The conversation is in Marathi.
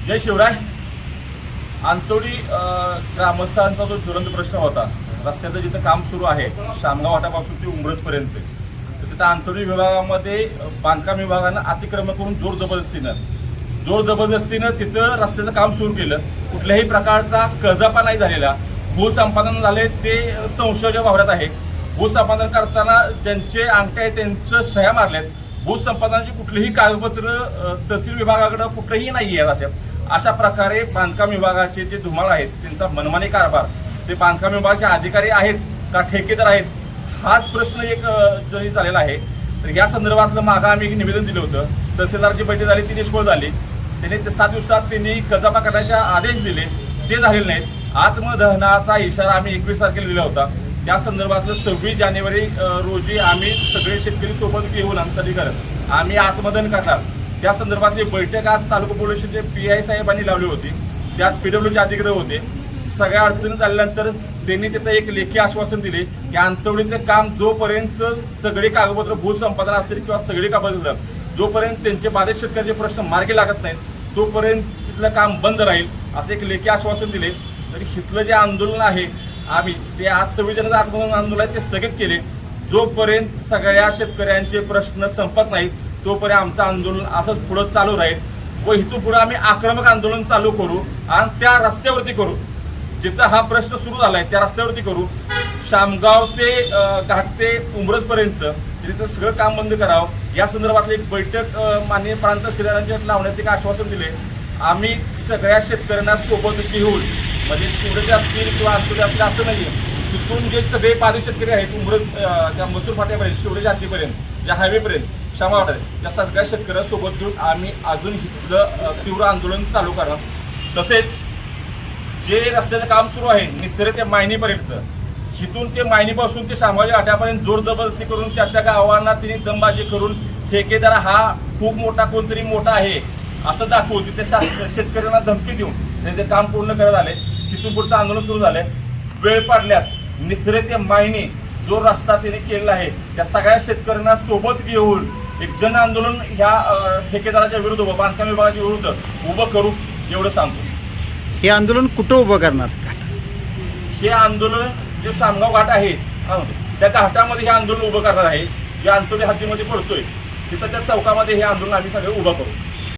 जय शिवराय. अंतोडी ग्रामस्थांचा जो ज्वलंत प्रश्न होता, रस्त्याचं जिथं काम सुरू आहे शामगाव वाटापासून ते उमरजपर्यंत, तर तिथं अंतोडी विभागामध्ये बांधकाम विभागानं अतिक्रमण करून जोर जबरदस्तीनं तिथं रस्त्याचं काम सुरू केलं. कुठल्याही प्रकारचा कजापा नाही झालेला. भूसंपादन झाले ते संशयाच्या वावरात आहे. भूसंपादन करताना ज्यांचे अंगठे आहेत त्यांचं सह्या मारल्यात. भूसंपादनाची कुठलीही कागदपत्र तहसील विभागाकडे कुठेही नाही आहेत. अशा प्रकारे बांधकाम विभागाचे जे धुमाळ आहेत त्यांचा मनमानी कारभार, ते बांधकाम विभागाचे अधिकारी आहेत का ठेकेदार आहेत, हाच प्रश्न एक जरी झालेला आहे. तर या संदर्भातलं मागं आम्ही एक निवेदन दिलं होतं. तहसीलदारची बैठक झाली, ती निष्फळ झाली. त्यांनी 7 दिवसात त्यांनी कजापा करण्याचे आदेश दिले, ते झालेले नाहीत. आत्मदहनाचा इशारा आम्ही 21 तारखेला दिला होता. त्या संदर्भातलं 26 जानेवारी रोजी आम्ही सगळे शेतकरी सोबत घेऊन अंतरिकरण आम्ही आत्मदहन करणार. त्या संदर्भातली बैठक आज तालुका पोलीस स्टेशनचे PI साहेबांनी लावली होती. त्यात PWचे अधिकारी होते. सगळ्या अडचणी झाल्यानंतर त्यांनी तिथं एक लेखी आश्वासन दिले की अंतवडीचं काम जोपर्यंत सगळे कागदपत्र भूसंपादन असेल किंवा सगळे कागदपत्र जोपर्यंत त्यांचे बाधित शेतकऱ्याचे प्रश्न मार्गी लागत नाहीत तोपर्यंत तिथलं काम बंद राहील असं एक लेखी आश्वासन दिले. तरी इथलं जे आंदोलन आहे आम्ही ते आज 26 जानेवारी आत्मदहन आंदोलन आहे ते स्थगित केले. जोपर्यंत सगळ्या शेतकऱ्यांचे प्रश्न संपत नाहीत तोपर्यंत आमचं आंदोलन असंच पुढं चालू राहील व इथून पुढे आम्ही आक्रमक आंदोलन चालू करू आणि त्या रस्त्यावरती करू. जिथं हा प्रश्न सुरू झाला आहे त्या रस्त्यावरती करू. शामगाव ते घाट ते उमरजपर्यंत तिथं सगळं काम बंद करावं. या संदर्भातली एक बैठक माननीय प्रांत तहसीलदारांच्या लावण्याचे एक आश्वासन दिले. आम्ही सगळ्या शेतकऱ्यांना सोबत घेऊन, म्हणजे शिवराजे असतील किंवा अंतोडी असतील असं नाही, तिथून जे सगळे पारी शेतकरी आहेत उमरज त्या मसूर फाट्यापर्यंत शिवराजे हद्दीपर्यंत या हायवेपर्यंत शामगाव या सगळ्या शेतकऱ्यांसोबत घेऊन आम्ही अजून इथलं तीव्र आंदोलन चालू करणार. तसेच जे रस्त्याचं काम सुरू आहे निसरे ते मायनीपर्यंतचं, इथून ते मायनीपासून ते शामगावच्या घाटापर्यंत जोर जबरदस्ती करून त्या गावांना तिने दमबाजी करून ठेकेदार हा खूप मोठा कोणतरी मोठा आहे असं दाखवून तिथे शेतकऱ्यांना धमकी देऊन त्यांचे काम पूर्ण करत आले. तिथून पुढचं आंदोलन सुरू झालंय. वेळ पडल्यास निसरे ते मायनी जो रस्ता तिने केलेला आहे त्या सगळ्या शेतकऱ्यांना सोबत घेऊन एक जन आंदोलन ह्या ठेकेदाराच्या विरुद्ध व बांधकाम विभागाच्या विरुद्ध उभं करू एवढं सांगतो. हे आंदोलन कुठं उभं करणार? हे आंदोलन जे शामगाव घाट आहे त्या घाटामध्ये हे आंदोलन उभं करणार आहे. जे अंतोडी हद्दीमध्ये पडतोय तिथं त्या चौकामध्ये हे आंदोलन आम्ही सगळे उभं करू.